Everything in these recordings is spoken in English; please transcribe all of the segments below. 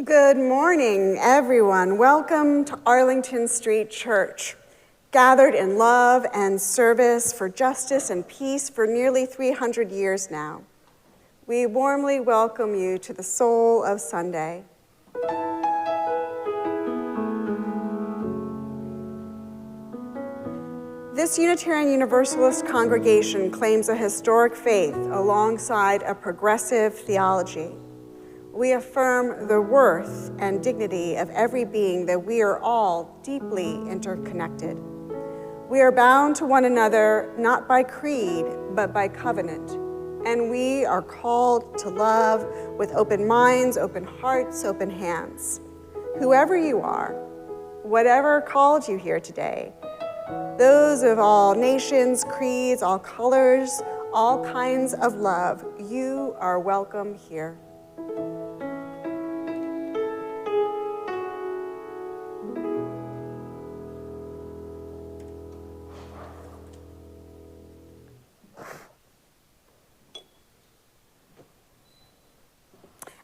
Good morning, everyone. Welcome to Arlington Street Church, gathered in love and service for justice and peace for nearly 300 years now. We warmly welcome you to the soul of Sunday. This Unitarian Universalist congregation claims a historic faith alongside a progressive theology. We affirm the worth and dignity of every being, that we are all deeply interconnected. We are bound to one another not by creed, but by covenant. And we are called to love with open minds, open hearts, open hands. Whoever you are, whatever called you here today, those of all nations, creeds, all colors, all kinds of love, you are welcome here.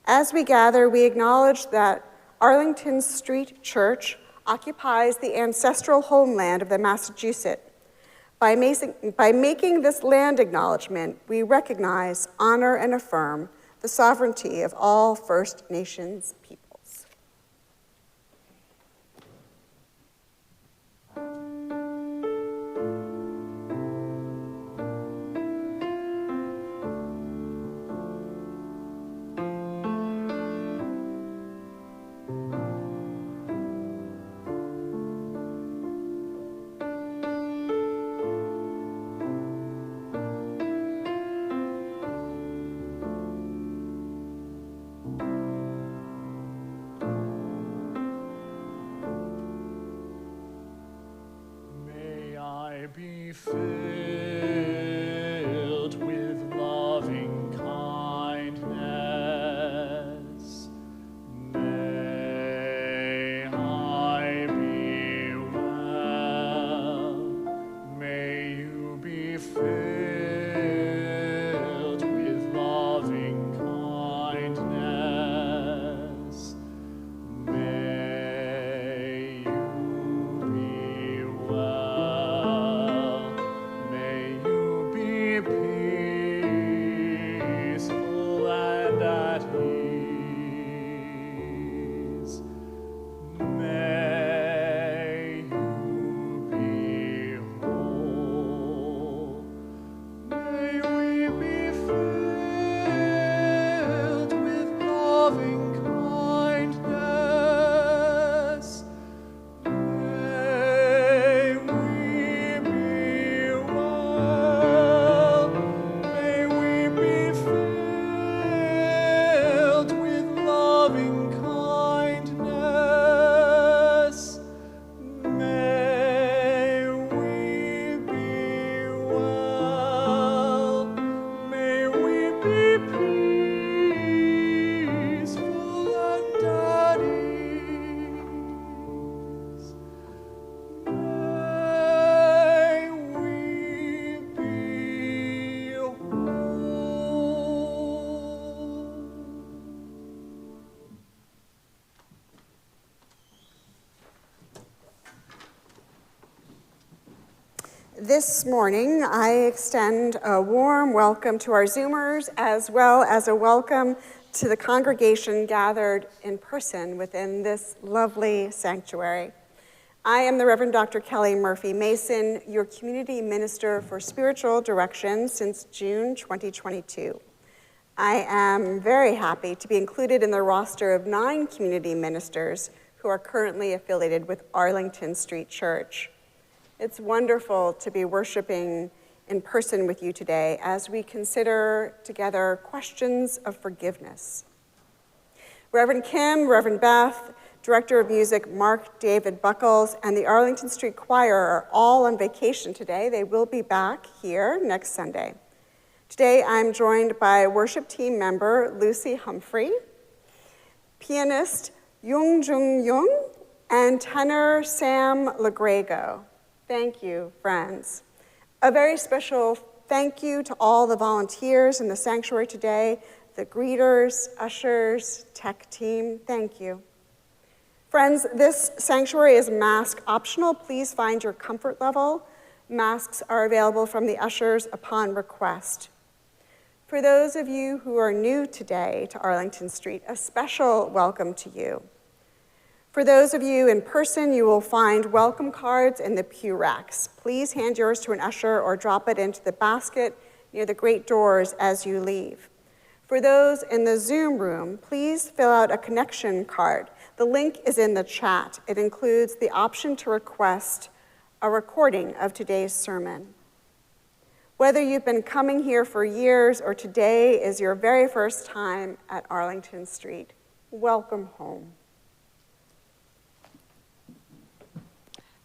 As we gather, we acknowledge that Arlington Street Church occupies the ancestral homeland of the Massachusetts. By making this land acknowledgement, we recognize, honor, and affirm the sovereignty of all First Nations peoples. Be filled with loving kindness. May I be well. May you be filled with loving kindness. May you be well. Peaceful and at ease. May you be whole. May we be filled with loving kindness. May we be well. May we be filled with loving kindness. May we be well. May we be peaceful and at ease. May we be whole. This morning, I extend a warm welcome to our Zoomers, as well as a welcome to the congregation gathered in person within this lovely sanctuary. I am the Reverend Dr. Kelly Murphy Mason, your community minister for spiritual direction since June 2022. I am very happy to be included in the roster of 9 community ministers who are currently affiliated with Arlington Street Church. It's wonderful to be worshiping in person with you today as we consider together questions of forgiveness. Reverend Kim, Reverend Beth, Director of Music Mark David Buckles, and the Arlington Street Choir are all on vacation today. They will be back here next Sunday. Today I'm joined by worship team member Lucy Humphrey, pianist Yung Jung Yung, and tenor Sam Lagrego. Thank you, friends. A very special thank you to all the volunteers in the sanctuary today, the the greeters, ushers, tech team, thank you. Friends, this sanctuary is mask optional. Please find your comfort level. Masks are available from the ushers upon request. For those of you who are new today to Arlington Street, a special welcome to you. For those of you in person, you will find welcome cards in the pew racks. Please hand yours to an usher or drop it into the basket near the great doors as you leave. For those in the Zoom room, please fill out a connection card. The link is in the chat. It includes the option to request a recording of today's sermon. Whether you've been coming here for years or today is your very first time at Arlington Street, welcome home.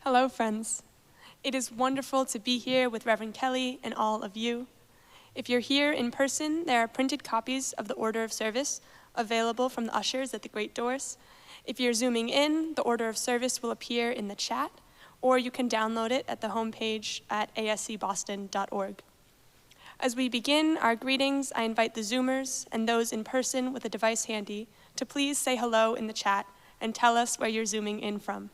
Hello, friends. It is wonderful to be here with Reverend Kelly and all of you. If you're here in person, there are printed copies of the order of service available from the ushers at the great doors. If you're zooming in, the order of service will appear in the chat, or you can download it at the homepage at ascboston.org. As we begin our greetings, I invite the Zoomers and those in person with a device handy to please say hello in the chat and tell us where you're zooming in from.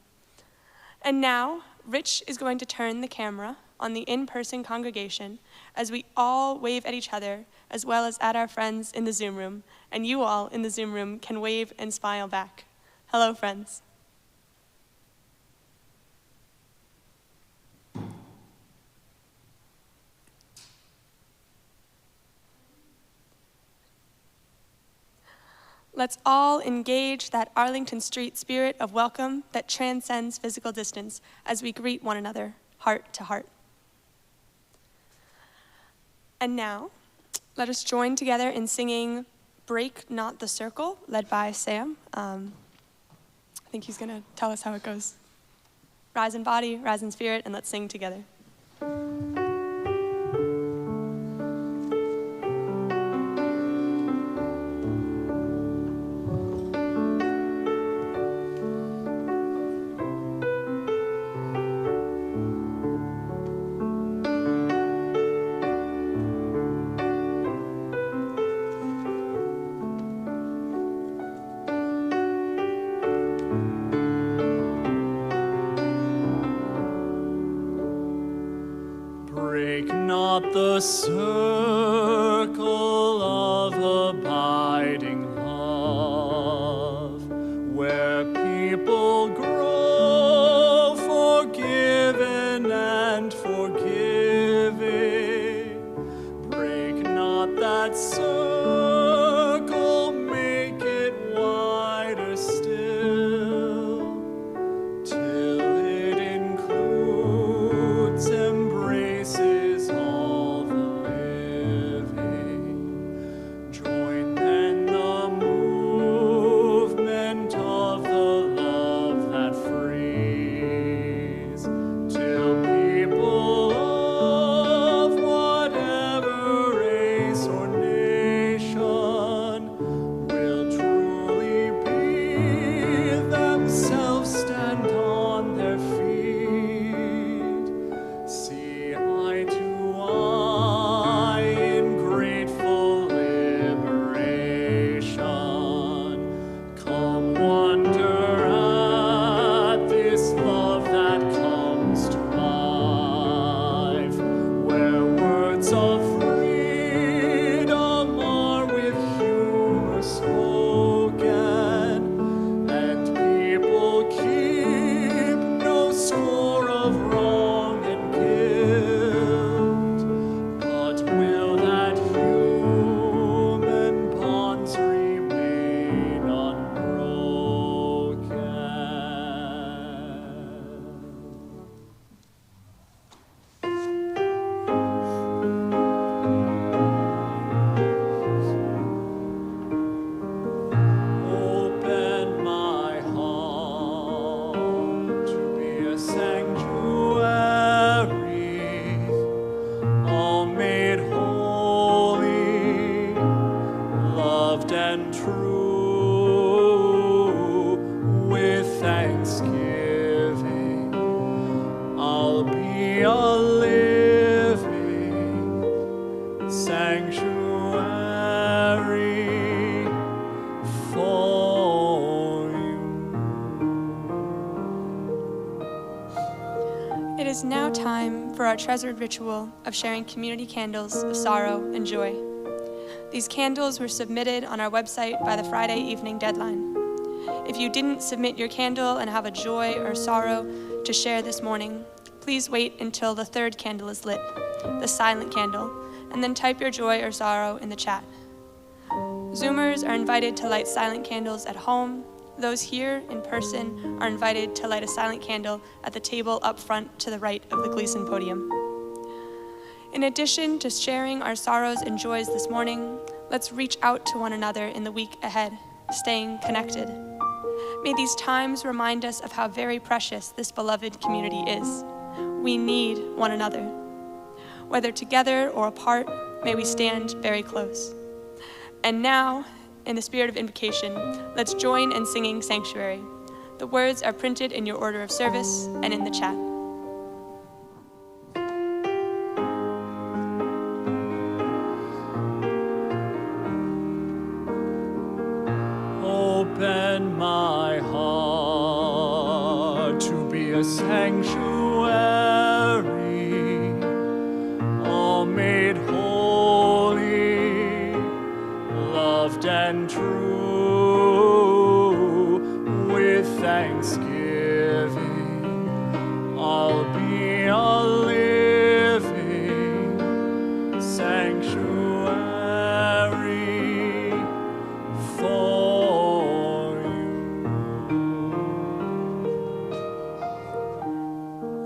And now, Rich is going to turn the camera on the in-person congregation as we all wave at each other, as well as at our friends in the Zoom room, and you all in the Zoom room can wave and smile back. Hello, friends. Let's all engage that Arlington Street spirit of welcome that transcends physical distance as we greet one another, heart to heart. And now, let us join together in singing Break Not the Circle, led by Sam. I think he's gonna tell us how it goes. Rise in body, rise in spirit, and let's sing together. Not the circle of abiding love, where people grow forgiven and forgiving. Break not that circle, make it wider still, till it includes embraces all the living. Join then the movement of the love that frees, till people of whatever race or nation will truly be themselves, stand on their feet. See eye to eye in grateful liberation. Come wonder at this love that comes to life, where words of freedom are with humor spoken, and people keep no score of wrong and guilt. But will that human bonds remain unbroken? Open my heart to be a sanctuary, all made holy, loved and true. With thanksgiving, I'll be a living sanctuary. is now time for our treasured ritual of sharing community candles of sorrow and joy. These candles were submitted on our website by the Friday evening deadline. If you didn't submit your candle and have a joy or sorrow to share this morning, please wait until the third candle is lit, the silent candle, and then type your joy or sorrow in the chat. Zoomers are invited to light silent candles at home. Those here in person are invited to light a silent candle at the table up front to the right of the Gleason podium. In addition to sharing our sorrows and joys this morning, let's reach out to one another in the week ahead, staying connected. May these times remind us of how very precious this beloved community is. We need one another. Whether together or apart, may we stand very close. And now, in the spirit of invocation, let's join in singing Sanctuary. The words are printed in your order of service and in the chat. Open my heart to be a sanctuary, all made holy, loved and true. With thanksgiving, I'll be a living sanctuary for you.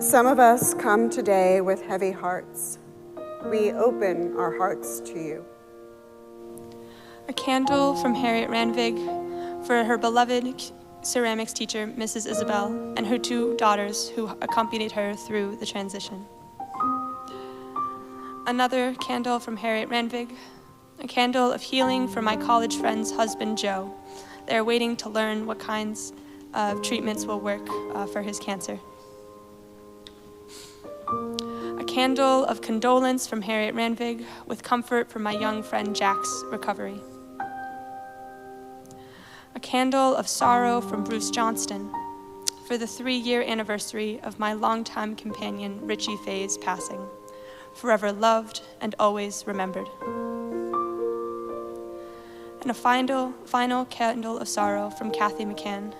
Some of us come today with heavy hearts. We open our hearts to you. A candle from Harriet Ranvig for her beloved ceramics teacher, Mrs. Isabel, and her two daughters who accompanied her through the transition. Another candle from Harriet Ranvig, a candle of healing for my college friend's husband, Joe. They're waiting to learn what kinds of treatments will work for his cancer. A candle of condolence from Harriet Ranvig with comfort for my young friend Jack's recovery. A candle of sorrow from Bruce Johnston for the 3-year anniversary of my longtime companion Richie Faye's passing, forever loved and always remembered. And a final candle of sorrow from Kathy McCann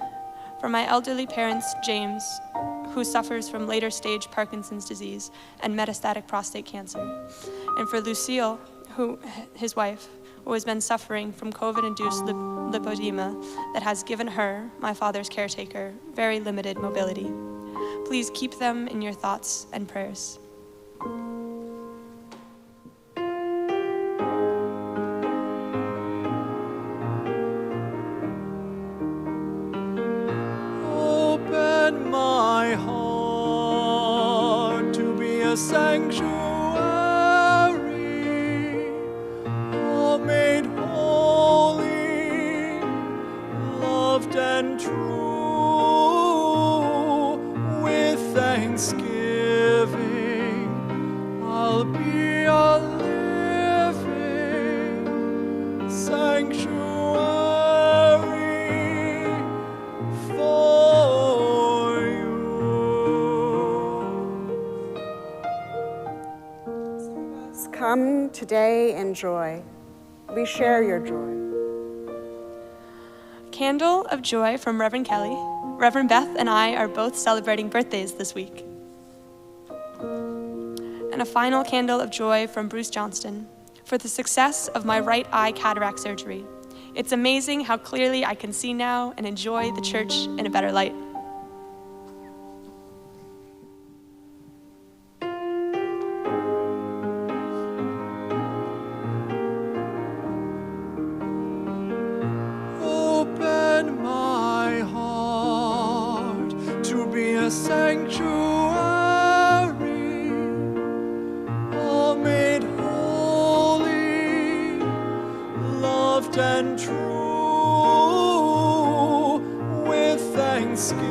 for my elderly parents, James, who suffers from later stage Parkinson's disease and metastatic prostate cancer, and for Lucille, his wife, who has been suffering from COVID-induced lipodema that has given her, my father's caretaker, very limited mobility. Please keep them in your thoughts and prayers. Open my heart to be a sanctuary, all made holy, loved and true. With thanksgiving, I'll be a living sanctuary for you. Come today in joy. We share your joy. Candle of joy from Reverend Kelly. Reverend Beth and I are both celebrating birthdays this week. And a final candle of joy from Bruce Johnston for the success of my right eye cataract surgery. It's amazing how clearly I can see now and enjoy the church in a better light. Open my heart to be a sanctuary, all made holy, loved and true. With thanksgiving,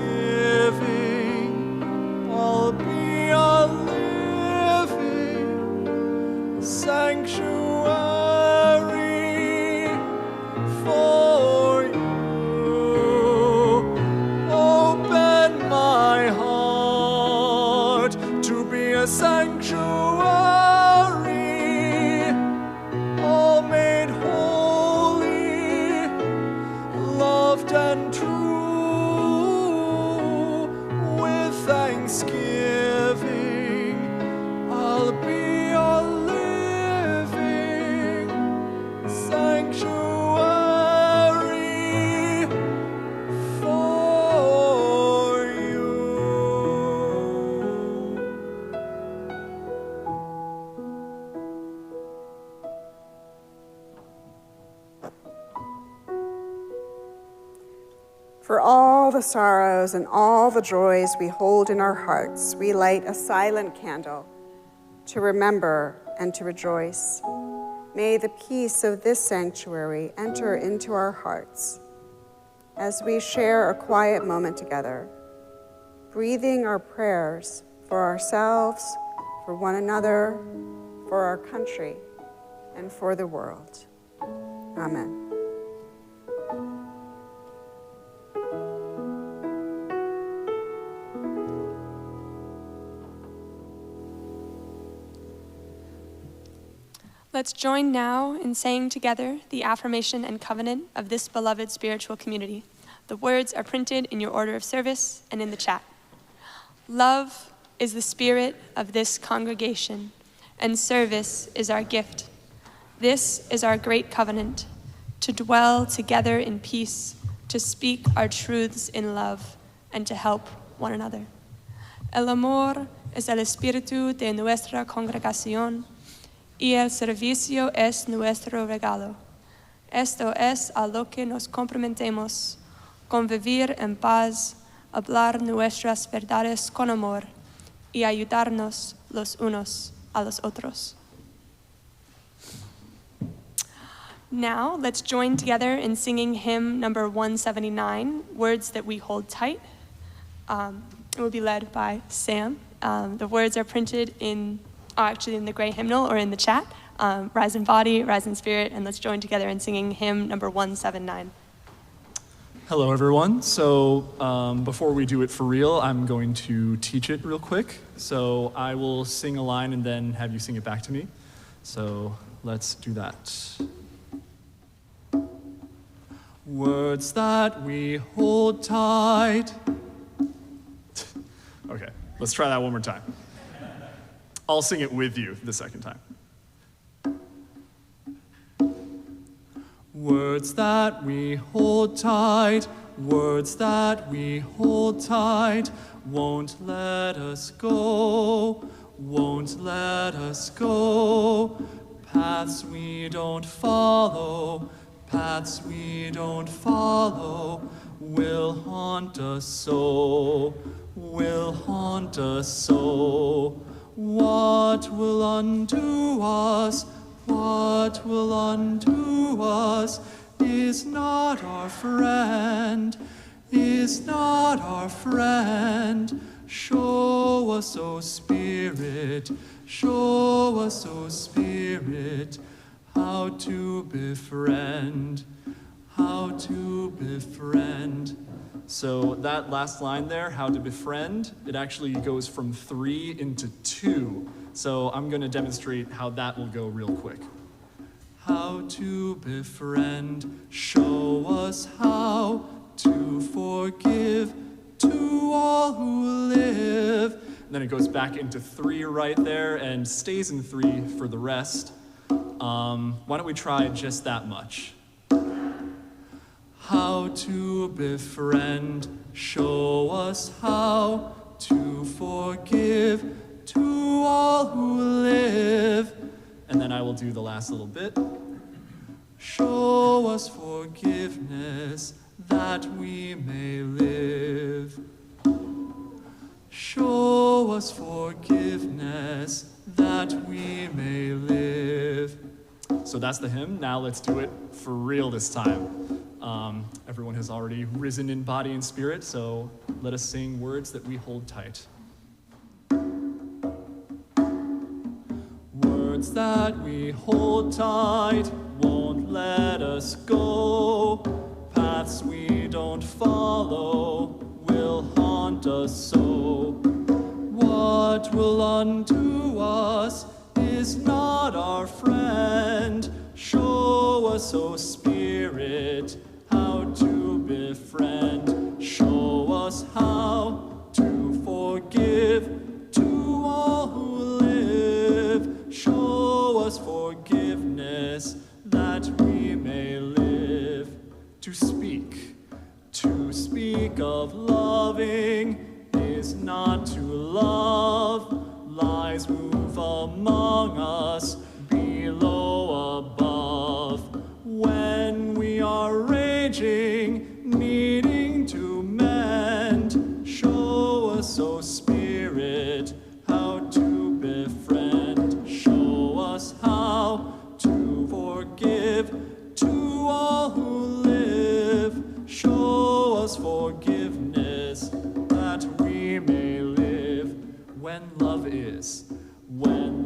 a sanctuary, all made holy, loved and true. With thanksgiving, I'll be a living sanctuary for you. For all the sorrows and all the joys we hold in our hearts, we light a silent candle to remember and to rejoice. May the peace of this sanctuary enter into our hearts as we share a quiet moment together, breathing our prayers for ourselves, for one another, for our country, and for the world. Amen. Let's join now in saying together the affirmation and covenant of this beloved spiritual community. The words are printed in your order of service and in the chat. Love is the spirit of this congregation, and service is our gift. This is our great covenant, to dwell together in peace, to speak our truths in love, and to help one another. El amor es el espíritu de nuestra congregación, y el servicio es nuestro regalo. Esto es a lo que nos comprometemos, convivir en paz, hablar nuestras verdades con amor, y ayudarnos los unos a los otros. Now, let's join together in singing hymn number 179, Words That We Hold Tight. It will be led by Sam. The words are printed in the gray hymnal or in the chat. Rise in body, rise in spirit, and let's join together in singing hymn number 179. Hello, everyone. So before we do it for real, I'm going to teach it real quick. So I will sing a line and then have you sing it back to me. So let's do that. Words that we hold tight. Okay, let's try that one more time. I'll sing it with you the second time. Words that we hold tight, words that we hold tight, won't let us go, won't let us go. Paths we don't follow, paths we don't follow, will haunt us so, will haunt us so. What will undo us? What will undo us is not our friend, is not our friend. Show us, O Spirit, show us, O Spirit, how to befriend, how to befriend. So that last line there, how to befriend, it actually goes from 3 into 2. So I'm going to demonstrate how that will go real quick. How to befriend, show us how to forgive to all who live. And then it goes back into 3 right there and stays in 3 for the rest. Why don't we try just that much? How to befriend, show us how to forgive to all who live. And then I will do the last little bit. Show us forgiveness that we may live. Show us forgiveness that we may live. So that's the hymn. Now let's do it for real this time. Everyone has already risen in body and spirit, so let us sing words that we hold tight. Words that we hold tight won't let us go. Paths we don't follow will haunt us so. What what will undo us is not our friend. Show us, O Spirit, how to befriend. Show us how to forgive to all who live. Show us forgiveness that we may live. To speak of loving is not to love. Lies move among us, below, above. When we are raging, needing to mend, show us, O Spirit, how to befriend. Show us how to forgive to all who live. Show us forgiveness that we may live. When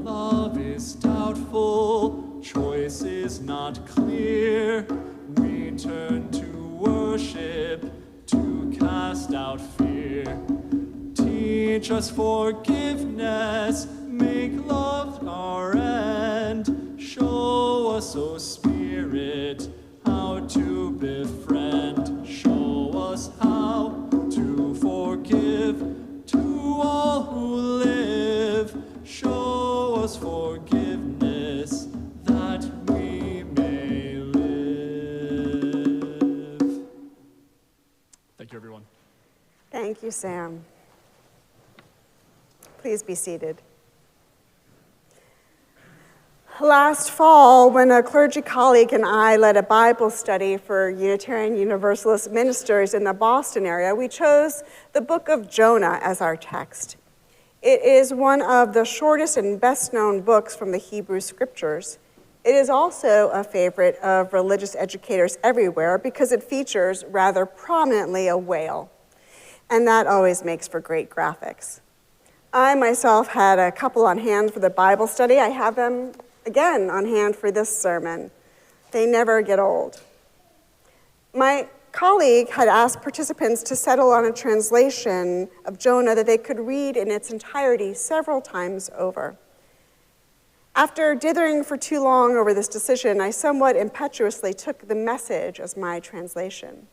love is doubtful, choice is not clear, we turn to worship to cast out fear. Teach us forgiveness, make love our end. Show us, O Spirit, how to befriend. Show us how to forgive to all who live. Show us forgiveness that we may live. Thank you, everyone. Thank you, Sam. Please be seated. Last fall, when a clergy colleague and I led a Bible study for Unitarian Universalist ministers in the Boston area, we chose the book of Jonah as our text. It is one of the shortest and best-known books from the Hebrew Scriptures. It is also a favorite of religious educators everywhere because it features rather prominently a whale, and that always makes for great graphics. I myself had a couple on hand for the Bible study. I have them again on hand for this sermon. They never get old. My colleague had asked participants to settle on a translation of Jonah that they could read in its entirety several times over. After dithering for too long over this decision, I somewhat impetuously took the Message as my translation.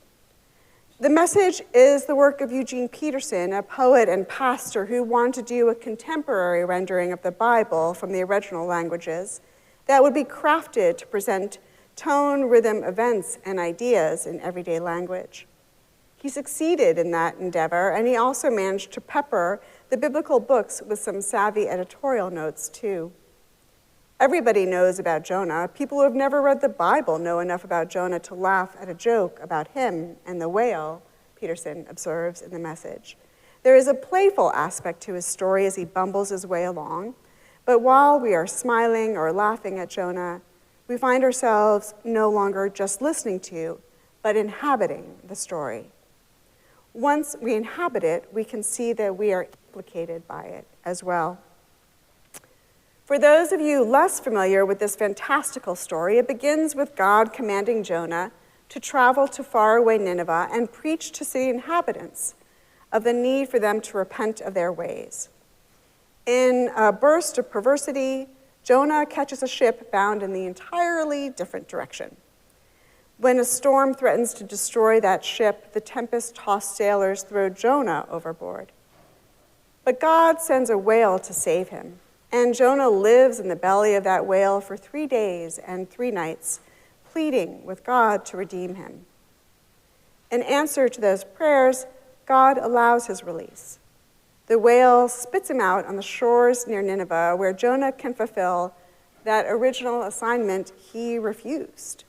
The Message is the work of Eugene Peterson, a poet and pastor who wanted to do a contemporary rendering of the Bible from the original languages that would be crafted to present tone, rhythm, events, and ideas in everyday language. He succeeded in that endeavor, and he also managed to pepper the biblical books with some savvy editorial notes, too. Everybody knows about Jonah. People who have never read the Bible know enough about Jonah to laugh at a joke about him and the whale, Peterson observes in the Message. There is a playful aspect to his story as he bumbles his way along, but while we are smiling or laughing at Jonah, we find ourselves no longer just listening to, but inhabiting the story. Once we inhabit it, we can see that we are implicated by it as well. For those of you less familiar with this fantastical story, it begins with God commanding Jonah to travel to faraway Nineveh and preach to the inhabitants of the need for them to repent of their ways. In a burst of perversity, Jonah catches a ship bound in the entirely different direction. When a storm threatens to destroy that ship, the tempest-tossed sailors throw Jonah overboard. But God sends a whale to save him. And Jonah lives in the belly of that whale for 3 days and 3 nights, pleading with God to redeem him. In answer to those prayers, God allows his release. The whale spits him out on the shores near Nineveh, where Jonah can fulfill that original assignment he refused.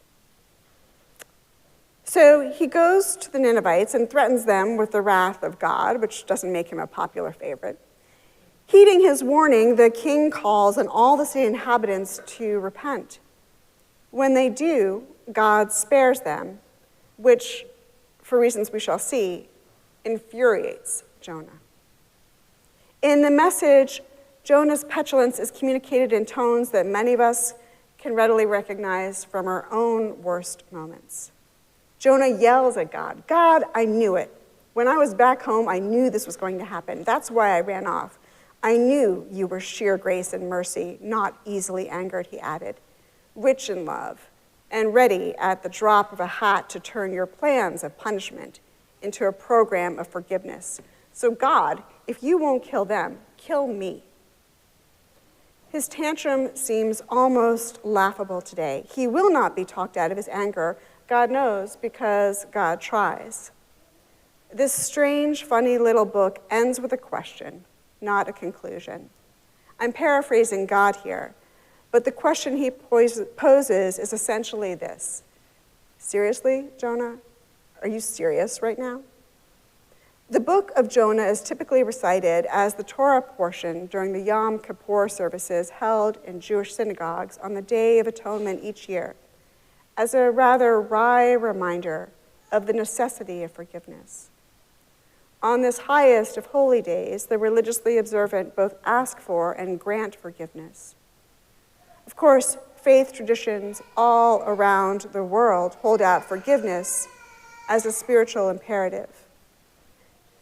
So he goes to the Ninevites and threatens them with the wrath of God, which doesn't make him a popular favorite. Heeding his warning, the king calls on all the city inhabitants to repent. When they do, God spares them, which, for reasons we shall see, infuriates Jonah. In the Message, Jonah's petulance is communicated in tones that many of us can readily recognize from our own worst moments. Jonah yells at God, "God, I knew it. When I was back home, I knew this was going to happen. That's why I ran off. I knew you were sheer grace and mercy, not easily angered, he added, rich in love, and ready at the drop of a hat to turn your plans of punishment into a program of forgiveness. So God, if you won't kill them, kill me. His tantrum seems almost laughable today. He will not be talked out of his anger, God knows, because God tries. This strange, funny little book ends with a question, not a conclusion. I'm paraphrasing God here, but the question he poses is essentially this. Seriously, Jonah? Are you serious right now? The book of Jonah is typically recited as the Torah portion during the Yom Kippur services held in Jewish synagogues on the Day of Atonement each year, as a rather wry reminder of the necessity of forgiveness. On this highest of holy days, the religiously observant both ask for and grant forgiveness. Of course, faith traditions all around the world hold out forgiveness as a spiritual imperative.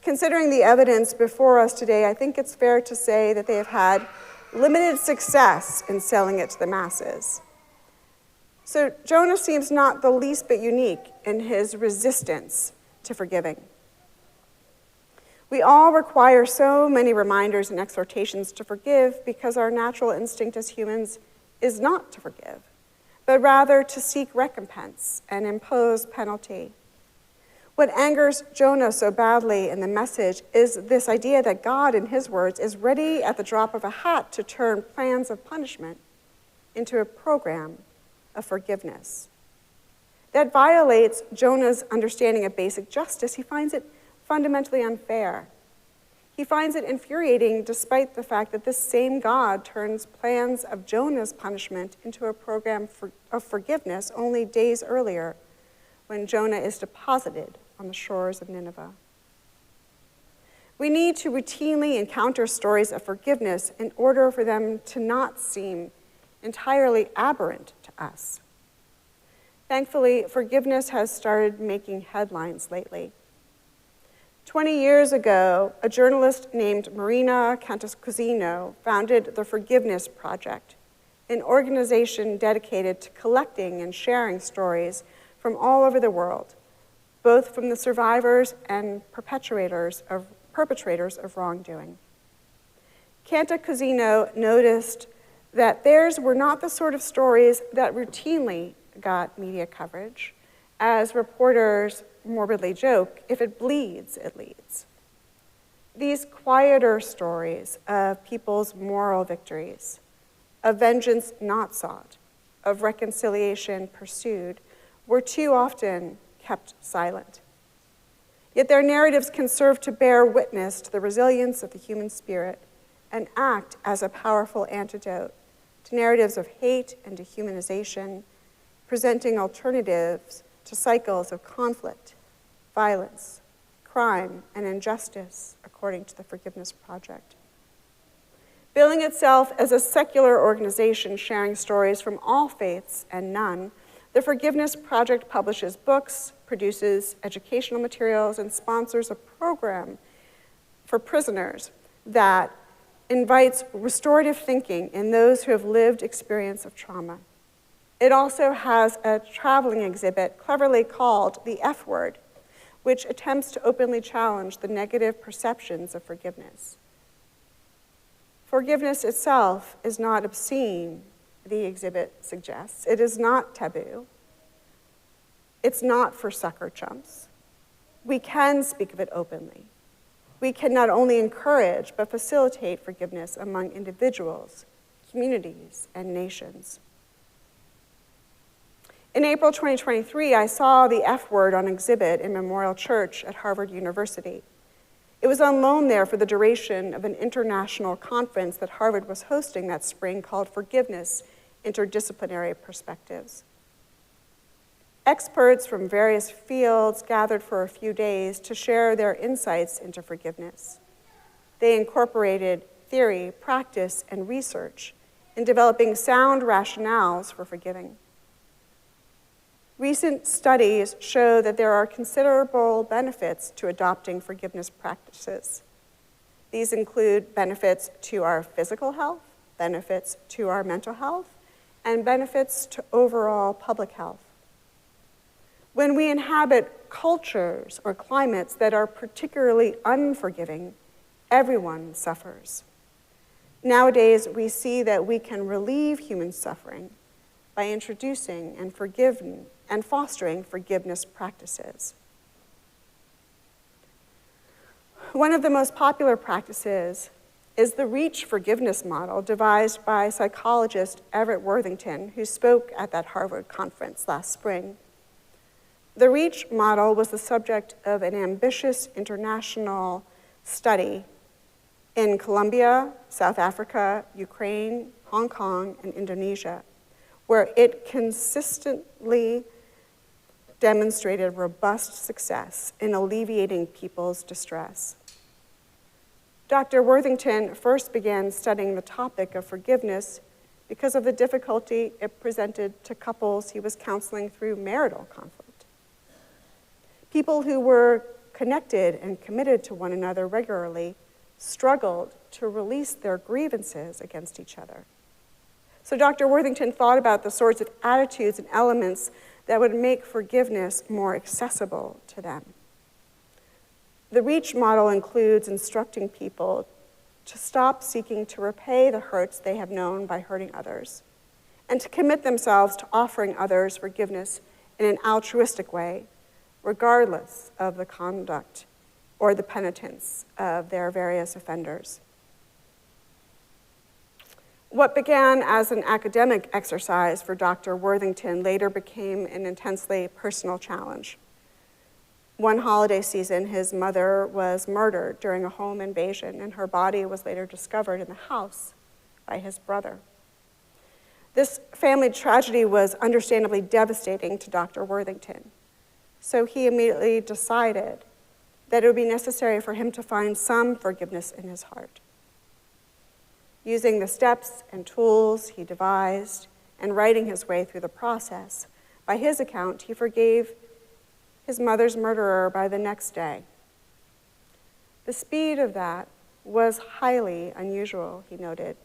Considering the evidence before us today, I think it's fair to say that they have had limited success in selling it to the masses. So Jonah seems not the least bit unique in his resistance to forgiving. We all require so many reminders and exhortations to forgive because our natural instinct as humans is not to forgive, but rather to seek recompense and impose penalty. What angers Jonah so badly in the message is this idea that God, in his words, is ready at the drop of a hat to turn plans of punishment into a program of forgiveness. That violates Jonah's understanding of basic justice. He finds it fundamentally unfair. He finds it infuriating despite the fact that this same God turns plans of Jonah's punishment into a program of forgiveness only days earlier when Jonah is deposited on the shores of Nineveh. We need to routinely encounter stories of forgiveness in order for them to not seem entirely aberrant to us. Thankfully, forgiveness has started making headlines lately. 20 years ago, a journalist named Marina Cantascusino founded the Forgiveness Project, an organization dedicated to collecting and sharing stories from all over the world, both from the survivors and perpetrators of wrongdoing. Cantascusino noticed that theirs were not the sort of stories that routinely got media coverage. As reporters morbidly joke, if it bleeds, it leads. These quieter stories of people's moral victories, of vengeance not sought, of reconciliation pursued, were too often kept silent. Yet their narratives can serve to bear witness to the resilience of the human spirit and act as a powerful antidote to narratives of hate and dehumanization, presenting alternatives to cycles of conflict, violence, crime, and injustice, according to the Forgiveness Project. Billing itself as a secular organization sharing stories from all faiths and none, the Forgiveness Project publishes books, produces educational materials, and sponsors a program for prisoners that invites restorative thinking in those who have lived experience of trauma. It also has a traveling exhibit cleverly called The F Word, which attempts to openly challenge the negative perceptions of forgiveness. Forgiveness itself is not obscene, the exhibit suggests. It is not taboo. It's not for sucker chumps. We can speak of it openly. We can not only encourage, but facilitate forgiveness among individuals, communities, and nations. In April 2023, I saw the F Word on exhibit in Memorial Church at Harvard University. It was on loan there for the duration of an international conference that Harvard was hosting that spring called Forgiveness: Interdisciplinary Perspectives. Experts from various fields gathered for a few days to share their insights into forgiveness. They incorporated theory, practice, and research in developing sound rationales for forgiving. Recent studies show that there are considerable benefits to adopting forgiveness practices. These include benefits to our physical health, benefits to our mental health, and benefits to overall public health. When we inhabit cultures or climates that are particularly unforgiving, everyone suffers. Nowadays, we see that we can relieve human suffering by introducing and fostering forgiveness practices. One of the most popular practices is the Reach Forgiveness model devised by psychologist Everett Worthington, who spoke at that Harvard conference last spring. The Reach model was the subject of an ambitious international study in Colombia, South Africa, Ukraine, Hong Kong, and Indonesia, where it consistently demonstrated robust success in alleviating people's distress. Dr. Worthington first began studying the topic of forgiveness because of the difficulty it presented to couples he was counseling through marital conflict. People who were connected and committed to one another regularly struggled to release their grievances against each other. So Dr. Worthington thought about the sorts of attitudes and elements that would make forgiveness more accessible to them. The Reach model includes instructing people to stop seeking to repay the hurts they have known by hurting others, and to commit themselves to offering others forgiveness in an altruistic way, regardless of the conduct or the penitence of their various offenders. What began as an academic exercise for Dr. Worthington later became an intensely personal challenge. One holiday season, his mother was murdered during a home invasion, and her body was later discovered in the house by his brother. This family tragedy was understandably devastating to Dr. Worthington, so he immediately decided that it would be necessary for him to find some forgiveness in his heart. Using the steps and tools he devised and writing his way through the process, by his account, he forgave his mother's murderer by the next day. The speed of that was highly unusual, he noted.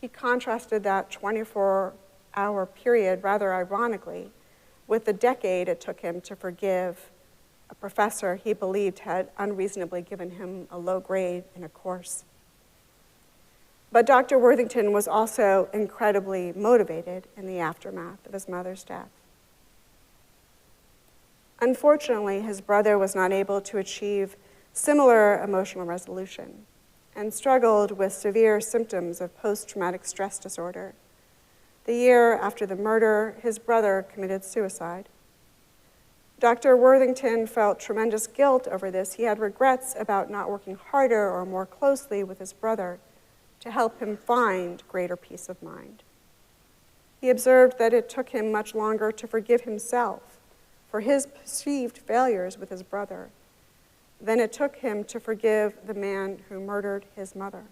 He contrasted that 24-hour period, rather ironically, with the decade it took him to forgive a professor he believed had unreasonably given him a low grade in a course. But Dr. Worthington was also incredibly motivated in the aftermath of his mother's death. Unfortunately, his brother was not able to achieve similar emotional resolution and struggled with severe symptoms of post-traumatic stress disorder. The year after the murder, his brother committed suicide. Dr. Worthington felt tremendous guilt over this. He had regrets about not working harder or more closely with his brother to help him find greater peace of mind. He observed that it took him much longer to forgive himself for his perceived failures with his brother than it took him to forgive the man who murdered his mother.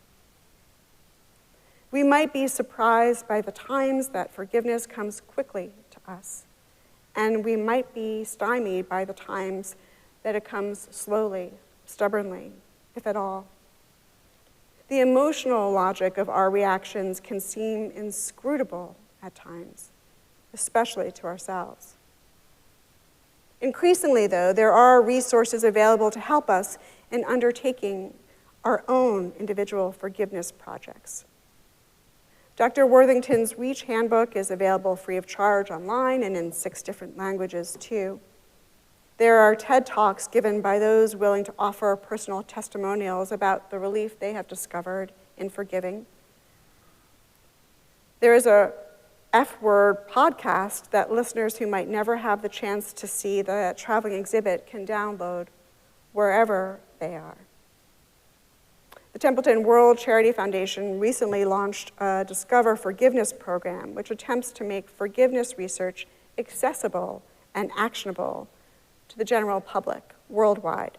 We might be surprised by the times that forgiveness comes quickly to us, and we might be stymied by the times that it comes slowly, stubbornly, if at all. The emotional logic of our reactions can seem inscrutable at times, especially to ourselves. Increasingly, though, there are resources available to help us in undertaking our own individual forgiveness projects. Dr. Worthington's Reach Handbook is available free of charge online and in 6 different languages, too. There are TED Talks given by those willing to offer personal testimonials about the relief they have discovered in forgiving. There is a F-Word podcast that listeners who might never have the chance to see the traveling exhibit can download wherever they are. The Templeton World Charity Foundation recently launched a Discover Forgiveness program, which attempts to make forgiveness research accessible and actionable to the general public worldwide,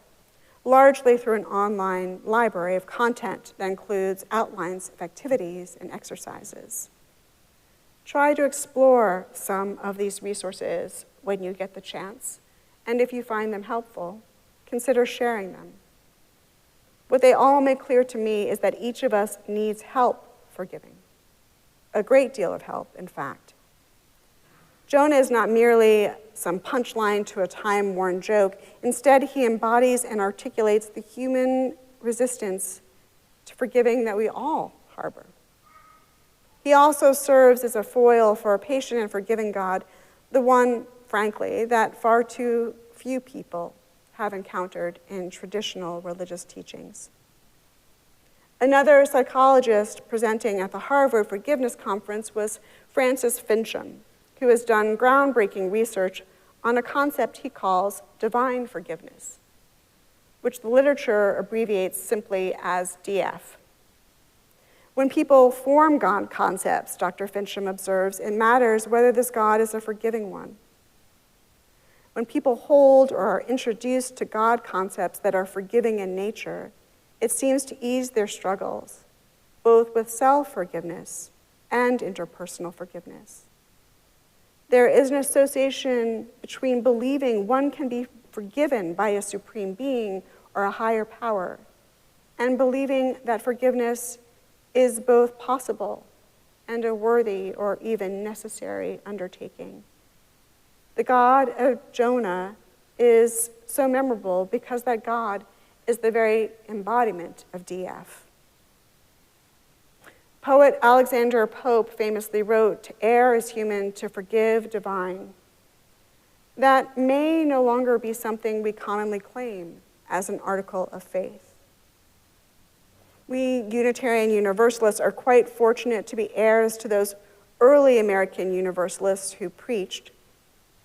largely through an online library of content that includes outlines of activities and exercises. Try to explore some of these resources when you get the chance, and if you find them helpful, consider sharing them. What they all make clear to me is that each of us needs help forgiving. A great deal of help, in fact. Jonah is not merely some punchline to a time-worn joke. Instead, he embodies and articulates the human resistance to forgiving that we all harbor. He also serves as a foil for a patient and forgiving God, the one, frankly, that far too few people have encountered in traditional religious teachings. Another psychologist presenting at the Harvard Forgiveness Conference was Francis Fincham, who has done groundbreaking research on a concept he calls divine forgiveness, which the literature abbreviates simply as DF. When people form God concepts, Dr. Fincham observes, it matters whether this God is a forgiving one. When people hold or are introduced to God concepts that are forgiving in nature, it seems to ease their struggles, both with self-forgiveness and interpersonal forgiveness. There is an association between believing one can be forgiven by a supreme being or a higher power, and believing that forgiveness is both possible and a worthy or even necessary undertaking. The God of Jonah is so memorable because that God is the very embodiment of DF. Poet Alexander Pope famously wrote, "To err is human, to forgive divine." That may no longer be something we commonly claim as an article of faith. We Unitarian Universalists are quite fortunate to be heirs to those early American Universalists who preached,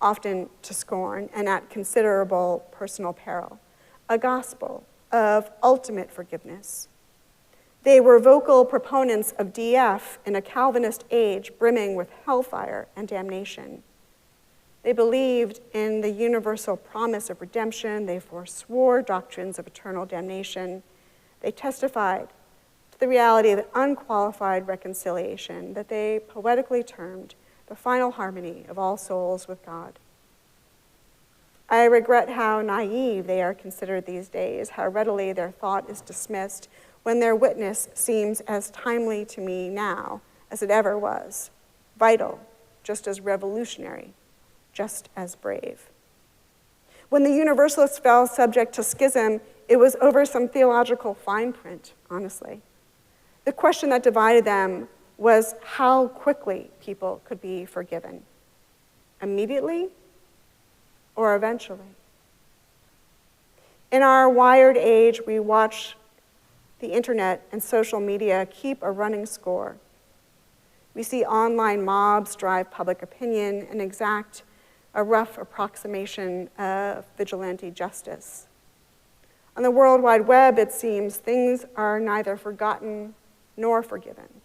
often to scorn and at considerable personal peril, a gospel of ultimate forgiveness. They were vocal proponents of DF in a Calvinist age brimming with hellfire and damnation. They believed in the universal promise of redemption. They forswore doctrines of eternal damnation. They testified to the reality of unqualified reconciliation that they poetically termed the final harmony of all souls with God. I regret how naive they are considered these days, how readily their thought is dismissed when their witness seems as timely to me now as it ever was, vital, just as revolutionary, just as brave. When the Universalists fell subject to schism, it was over some theological fine print, honestly. The question that divided them was how quickly people could be forgiven. Immediately or eventually? In our wired age, we watch the internet and social media keep a running score. We see online mobs drive public opinion and exact a rough approximation of vigilante justice. On the World Wide Web, it seems, things are neither forgotten nor forgiven.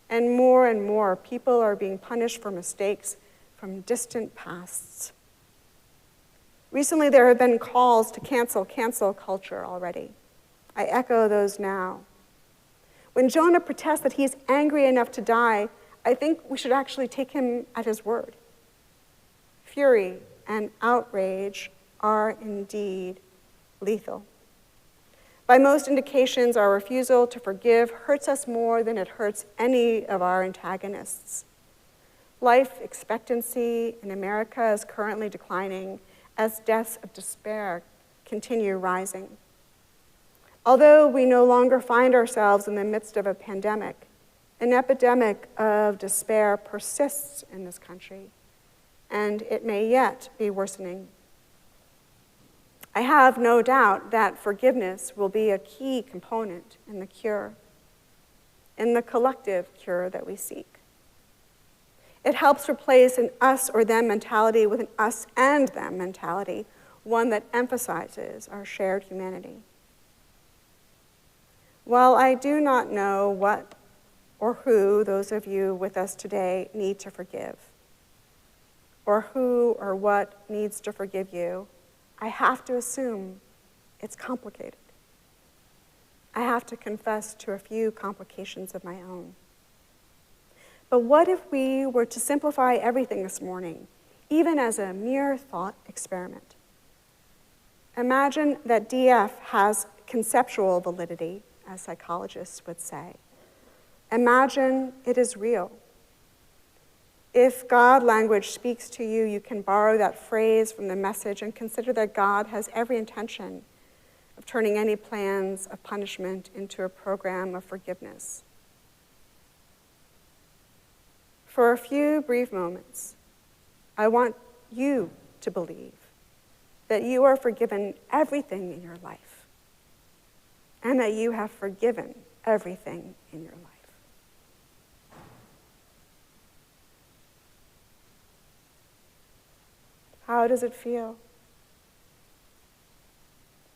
And more people are being punished for mistakes from distant pasts. Recently, there have been calls to cancel culture already. I echo those now. When Jonah protests that he's angry enough to die, I think we should actually take him at his word. Fury and outrage are indeed lethal. By most indications, our refusal to forgive hurts us more than it hurts any of our antagonists. Life expectancy in America is currently declining as deaths of despair continue rising. Although we no longer find ourselves in the midst of a pandemic, an epidemic of despair persists in this country, and it may yet be worsening. I have no doubt that forgiveness will be a key component in the cure, in the collective cure that we seek. It helps replace an us or them mentality with an us and them mentality, one that emphasizes our shared humanity. While I do not know what or who those of you with us today need to forgive, or who or what needs to forgive you, I have to assume it's complicated. I have to confess to a few complications of my own. But what if we were to simplify everything this morning, even as a mere thought experiment? Imagine that DF has conceptual validity, as psychologists would say. Imagine it is real. If God language speaks to you, you can borrow that phrase from the message and consider that God has every intention of turning any plans of punishment into a program of forgiveness. For a few brief moments, I want you to believe that you are forgiven everything in your life and that you have forgiven everything in your life. How does it feel?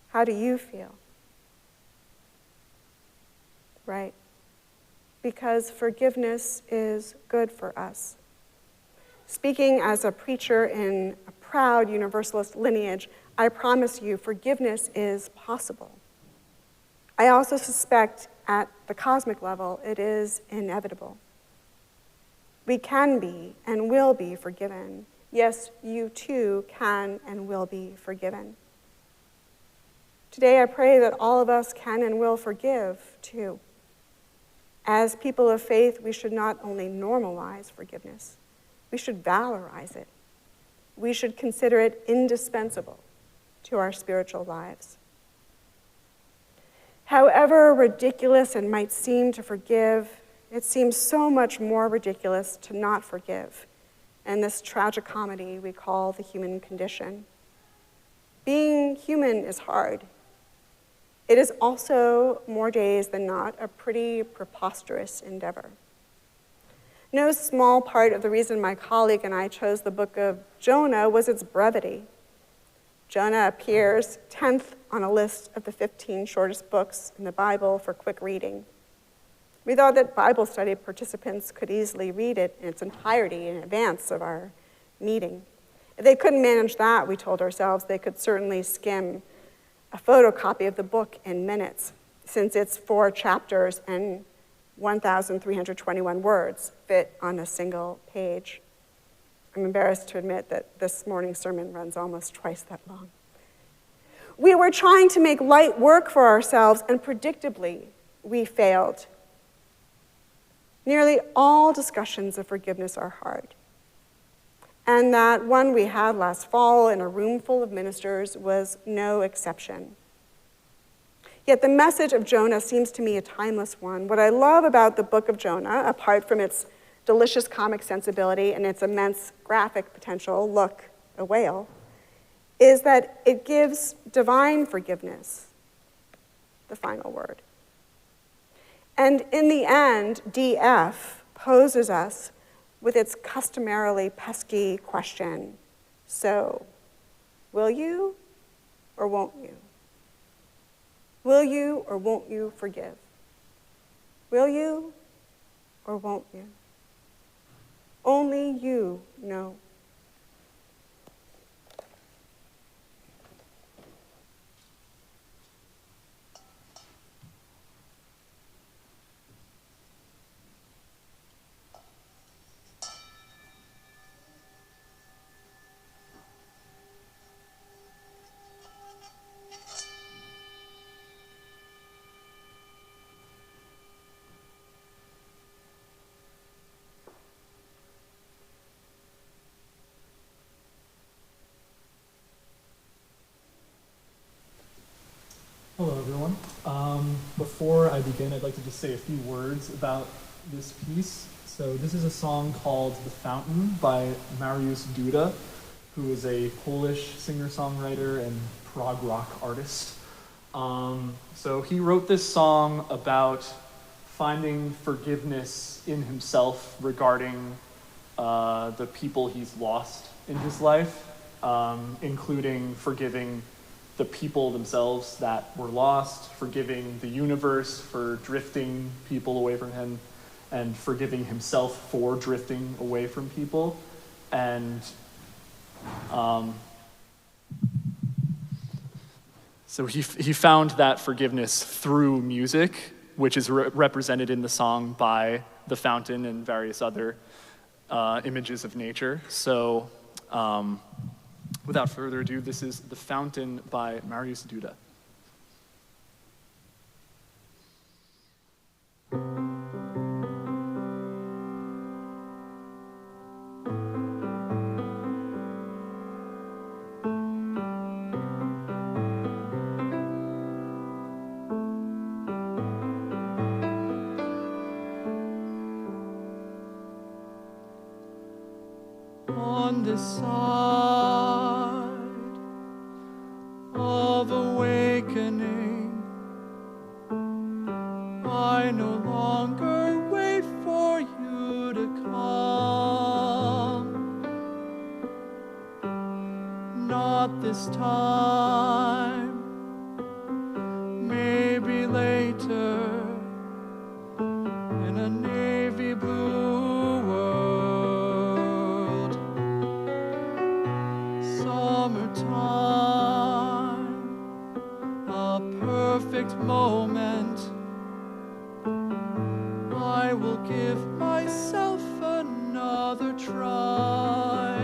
How do you feel? Right? Because forgiveness is good for us. Speaking as a preacher in a proud Universalist lineage, I promise you forgiveness is possible. I also suspect at the cosmic level it is inevitable. We can be and will be forgiven. Yes, you too can and will be forgiven. Today I pray that all of us can and will forgive too. As people of faith, we should not only normalize forgiveness, we should valorize it. We should consider it indispensable to our spiritual lives. However ridiculous it might seem to forgive, it seems so much more ridiculous to not forgive in this tragicomedy we call the human condition. Being human is hard. It is also, more days than not, a pretty preposterous endeavor. No small part of the reason my colleague and I chose the book of Jonah was its brevity. Jonah appears 10th on a list of the 15 shortest books in the Bible for quick reading. We thought that Bible study participants could easily read it in its entirety in advance of our meeting. If they couldn't manage that, we told ourselves, they could certainly skim a photocopy of the book in minutes, since its 4 chapters and 1,321 words fit on a single page. I'm embarrassed to admit that this morning's sermon runs almost twice that long. We were trying to make light work for ourselves, and predictably, we failed. Nearly all discussions of forgiveness are hard. And that one we had last fall in a room full of ministers was no exception. Yet the message of Jonah seems to me a timeless one. What I love about the book of Jonah, apart from its delicious comic sensibility and its immense graphic potential, look, a whale, is that it gives divine forgiveness the final word. And in the end, DF poses us with its customarily pesky question, so, will you or won't you? Will you or won't you forgive? Will you or won't you? Only you know. Hello, everyone. Before I begin, I'd like to just say a few words about this piece. So this is a song called The Fountain by Mariusz Duda, who is a Polish singer-songwriter and prog rock artist. So he wrote this song about finding forgiveness in himself regarding the people he's lost in his life, including forgiving the people themselves that were lost, forgiving the universe for drifting people away from him, and forgiving himself for drifting away from people. And so he found that forgiveness through music, which is represented in the song by the fountain and various other images of nature. So without further ado, this is The Fountain by Mariusz Duda. this side of awakening, I no longer wait for you to come. Not this time, maybe later, in a navy blue world. Summertime, a perfect moment. I will give myself another try.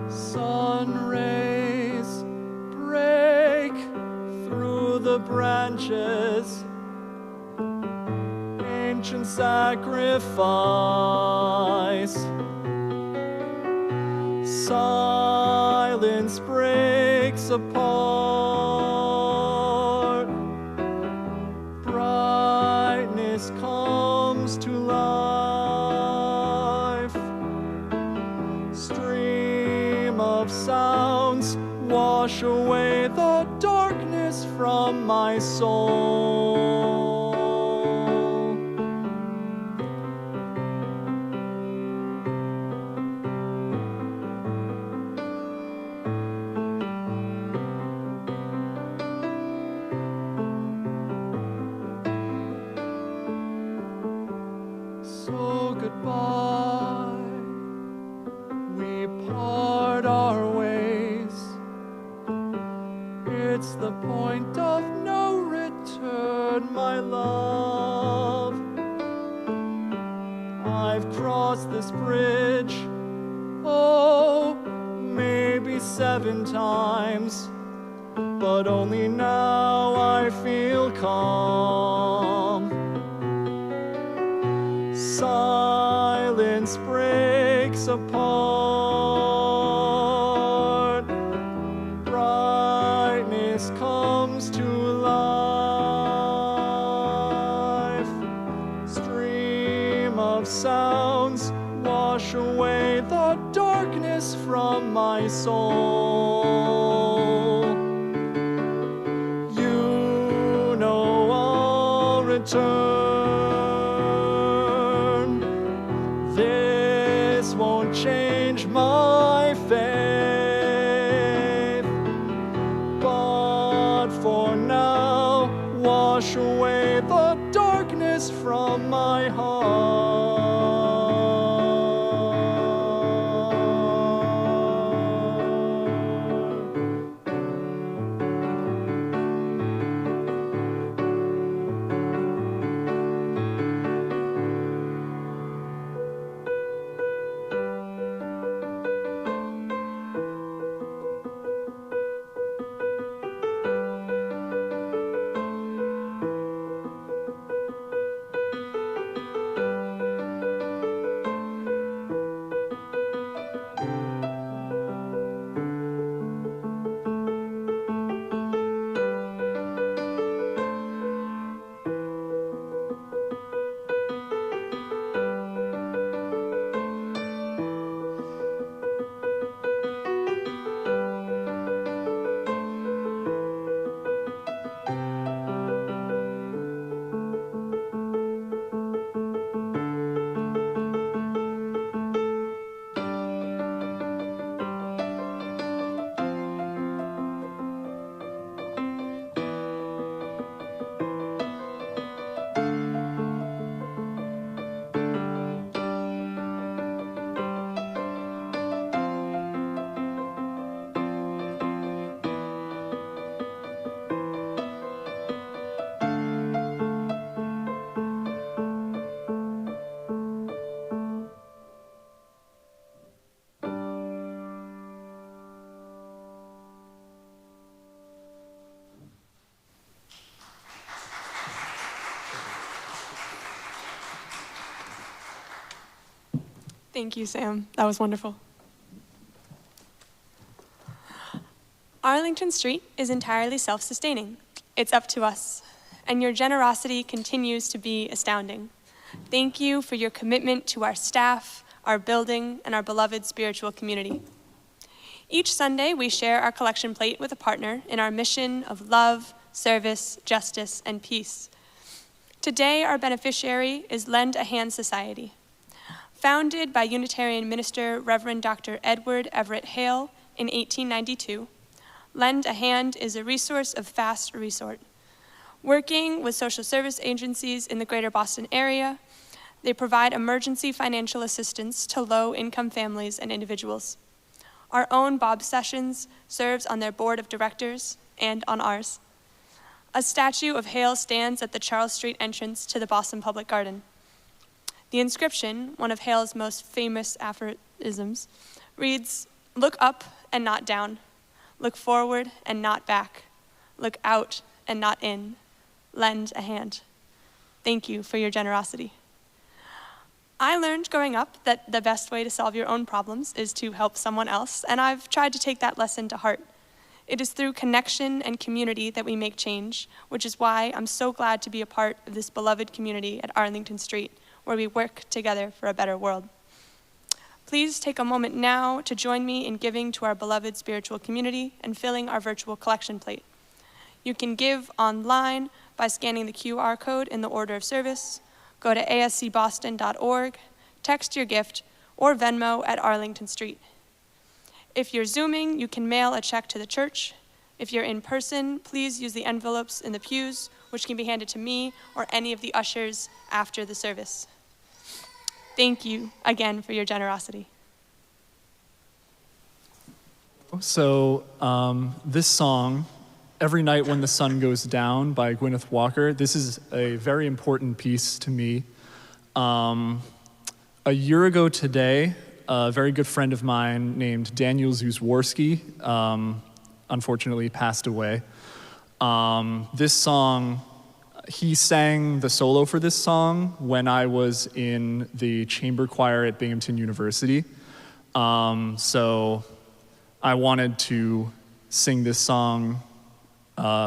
Sun rays break through the branches, ancient sacrifice. Silence breaks apart. Brightness comes to life. Stream of sounds wash away the darkness from my soul. So goodbye, we part our ways. It's the point of no return, my love. I've crossed this bridge, oh, maybe 7 times, but only now I feel calm. Silence breaks apart. Brightness comes to life. Stream of sounds wash away the darkness from my soul. You know I'll return. This won't change my faith, but for now, wash away the darkness from my heart. Thank you, Sam. That was wonderful. Arlington Street is entirely self-sustaining. It's up to us, and your generosity continues to be astounding. Thank you for your commitment to our staff, our building, and our beloved spiritual community. Each Sunday, we share our collection plate with a partner in our mission of love, service, justice, and peace. Today, our beneficiary is Lend a Hand Society. Founded by Unitarian minister Reverend Dr. Edward Everett Hale in 1892, Lend a Hand is a resource of fast resort. Working with social service agencies in the greater Boston area, they provide emergency financial assistance to low-income families and individuals. Our own Bob Sessions serves on their board of directors and on ours. A statue of Hale stands at the Charles Street entrance to the Boston Public Garden. The inscription, one of Hale's most famous aphorisms, reads, "Look up and not down. Look forward and not back. Look out and not in. Lend a hand." Thank you for your generosity. I learned growing up that the best way to solve your own problems is to help someone else, and I've tried to take that lesson to heart. It is through connection and community that we make change, which is why I'm so glad to be a part of this beloved community at Arlington Street, where we work together for a better world. Please take a moment now to join me in giving to our beloved spiritual community and filling our virtual collection plate. You can give online by scanning the QR code in the order of service, go to ascboston.org, text your gift, or Venmo at Arlington Street. If you're Zooming, you can mail a check to the church. If you're in person, please use the envelopes in the pews, which can be handed to me or any of the ushers after the service. Thank you again for your generosity. So this song, Every Night When the Sun Goes Down by Gwyneth Walker, this is a very important piece to me. A year ago today, a very good friend of mine named Daniel Zuzworski unfortunately passed away. This song, he sang the solo for this song when I was in the chamber choir at Binghamton University. So I wanted to sing this song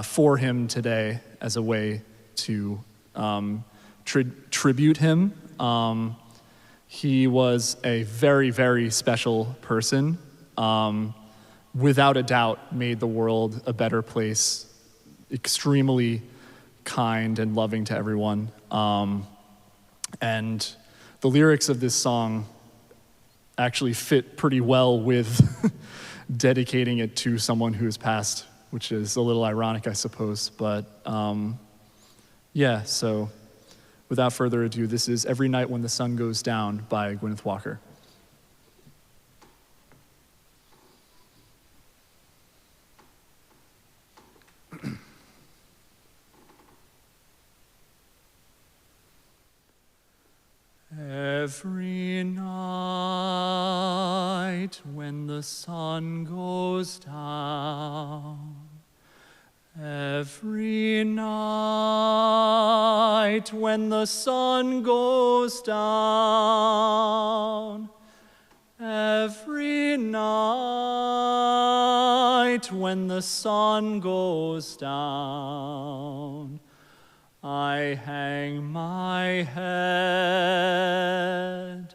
for him today as a way to tribute him. He was a very, very special person. Without a doubt, made the world a better place, extremely kind and loving to everyone. And the lyrics of this song actually fit pretty well with dedicating it to someone who has passed, which is a little ironic, I suppose. But yeah, so without further ado, this is Every Night When the Sun Goes Down by Gwyneth Walker. Every night when the sun goes down, every night when the sun goes down, every night when the sun goes down, I hang my head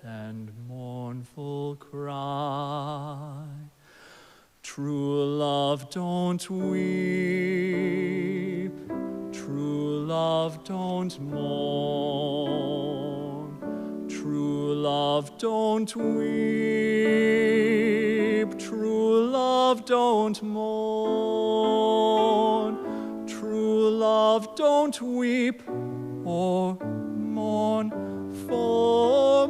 and mournful cry. True love, don't weep. True love, don't mourn. True love, don't weep. True love, don't mourn. True love, don't weep or mourn for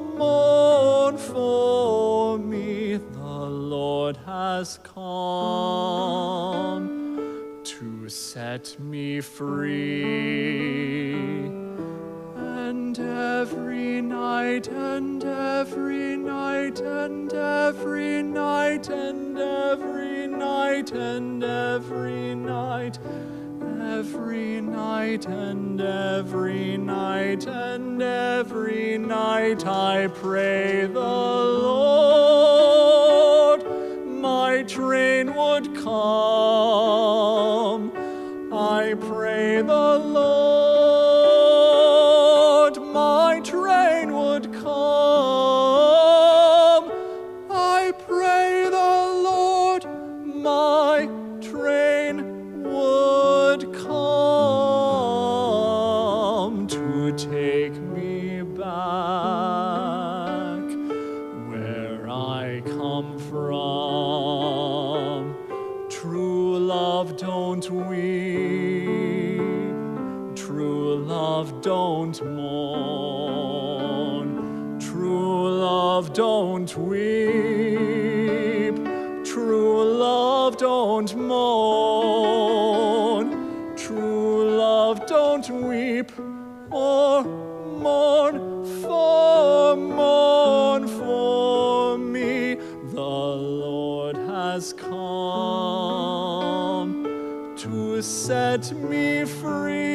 me. The Lord has come to set me free. And every night, and every night, and every night, and every night, and every night, every night, and every night, and every night, I pray the Lord my train would come. I pray the Lord my train would come. back where I come from. True love don't weep, true love don't mourn, true love don't weep, true love don't mourn, true love don't weep or mourn for me. The Lord has come to set me free,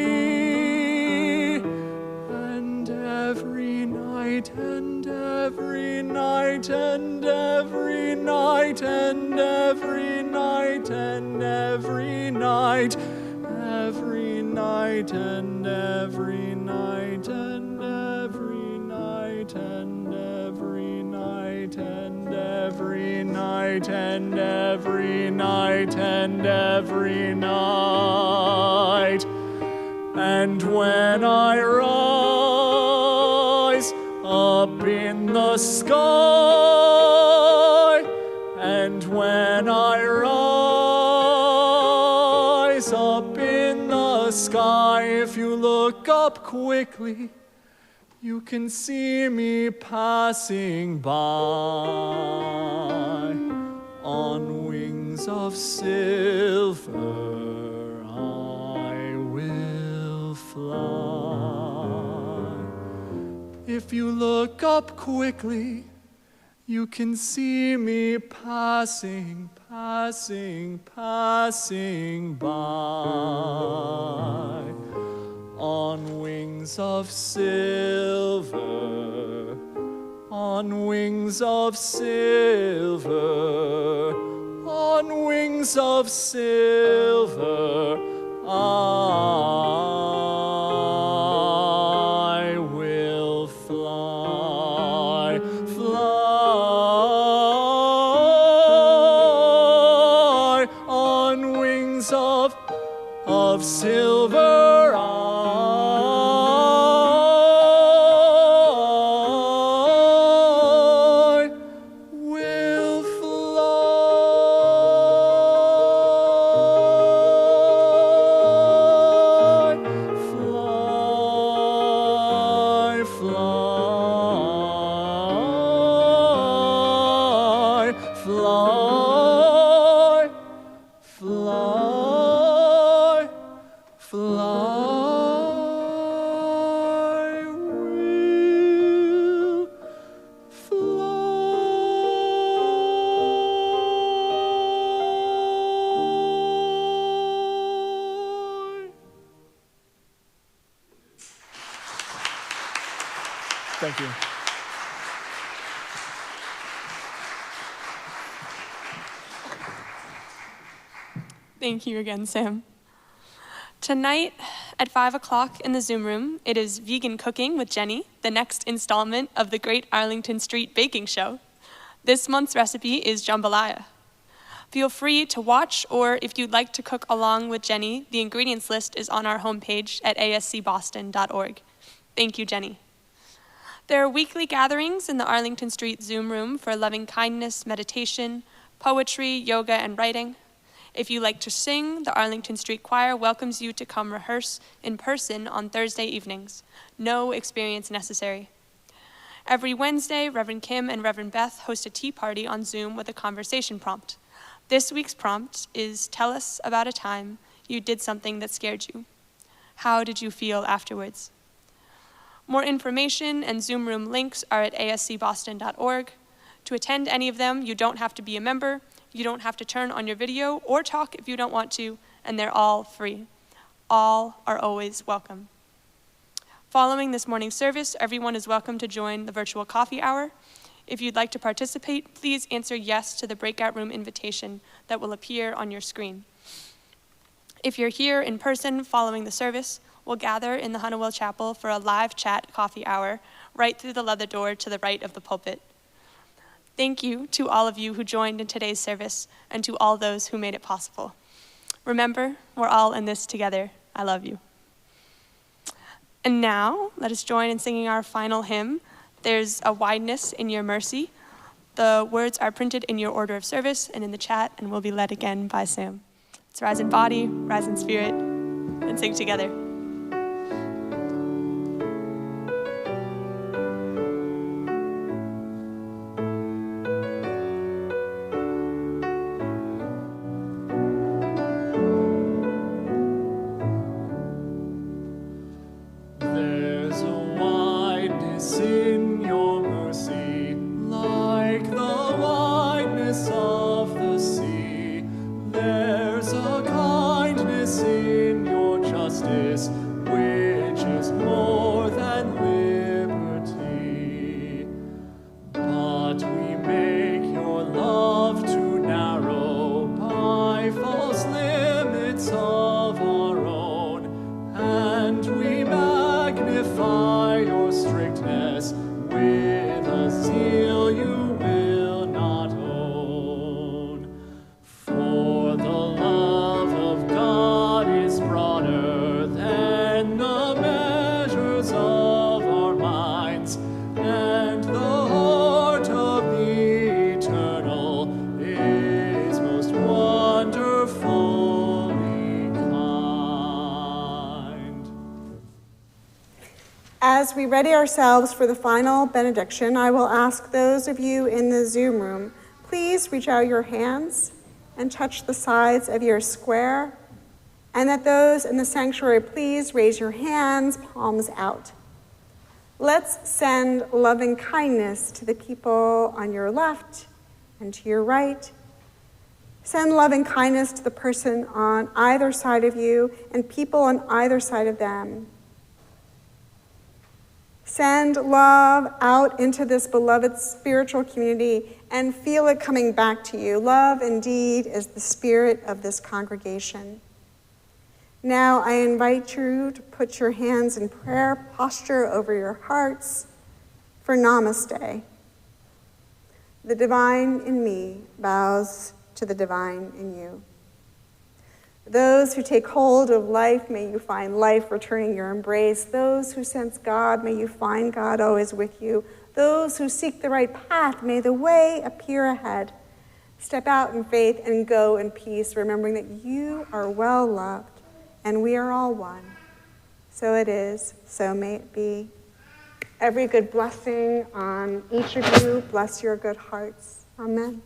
and every night and every night and every night and every night and every night, every night and every night and every night and every night and every night and every night and every night. And when I rise up in the sky, and when I rise up in the sky, if you look up quickly, you can see me passing by on wings of silver. I will fly. If you look up quickly, you can see me passing by on wings of silver, on wings of silver, on wings of silver. I will fly, fly on wings of silver. Thank you. Thank you again, Sam. Tonight at 5 o'clock in the Zoom room, it is Vegan Cooking with Jenny, the next installment of the Great Arlington Street Baking Show. This month's recipe is jambalaya. Feel free to watch, or if you'd like to cook along with Jenny, the ingredients list is on our homepage at ascboston.org. Thank you, Jenny. There are weekly gatherings in the Arlington Street Zoom room for loving kindness, meditation, poetry, yoga, and writing. If you like to sing, the Arlington Street Choir welcomes you to come rehearse in person on Thursday evenings. No experience necessary. Every Wednesday, Reverend Kim and Reverend Beth host a tea party on Zoom with a conversation prompt. This week's prompt is, tell us about a time you did something that scared you. How did you feel afterwards? More information and Zoom room links are at ascboston.org. To attend any of them, you don't have to be a member, you don't have to turn on your video or talk if you don't want to, and they're all free. All are always welcome. Following this morning's service, everyone is welcome to join the virtual coffee hour. If you'd like to participate, please answer yes to the breakout room invitation that will appear on your screen. If you're here in person following the service, we'll gather in the Hunnewell Chapel for a live chat coffee hour right through the leather door to the right of the pulpit. Thank you to all of you who joined in today's service and to all those who made it possible. Remember, we're all in this together. I love you. And now, let us join in singing our final hymn, There's a Wideness in Your Mercy. The words are printed in your order of service and in the chat, and will be led again by Sam. Let's rise in body, rise in spirit, and sing together. There's a wideness in your mercy, like the wideness of the sea. There's a kindness in your justice, which is more than liberty. But we make your love too narrow by false limits of our own, and we magnify your strictness with a zeal you will not own. For the love of God is broader than the measures of our minds, and the heart of the eternal is most wonderfully kind. As we ready ourselves for the final benediction, I will ask those of you in the Zoom room, please reach out your hands and touch the sides of your square, and that those in the sanctuary, please raise your hands, palms out. Let's send loving kindness to the people on your left and to your right. Send loving kindness to the person on either side of you and people on either side of them. Send love out into this beloved spiritual community and feel it coming back to you. Love indeed is the spirit of this congregation. Now I invite you to put your hands in prayer posture over your hearts for Namaste. The divine in me bows to the divine in you. Those who take hold of life, may you find life returning your embrace. Those who sense God, may you find God always with you. Those who seek the right path, may the way appear ahead. Step out in faith and go in peace, remembering that you are well loved and we are all one. So it is, so may it be. Every good blessing on each of you. Bless your good hearts. Amen.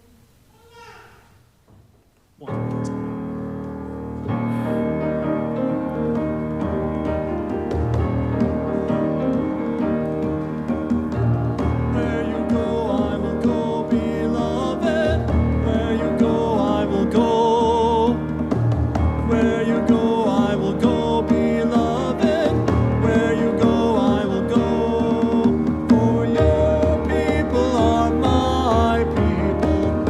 One. People are my people.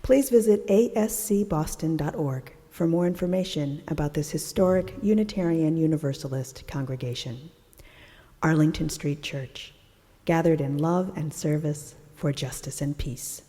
Please visit ascboston.org for more information about this historic Unitarian Universalist congregation. Arlington Street Church, gathered in love and service for justice and peace.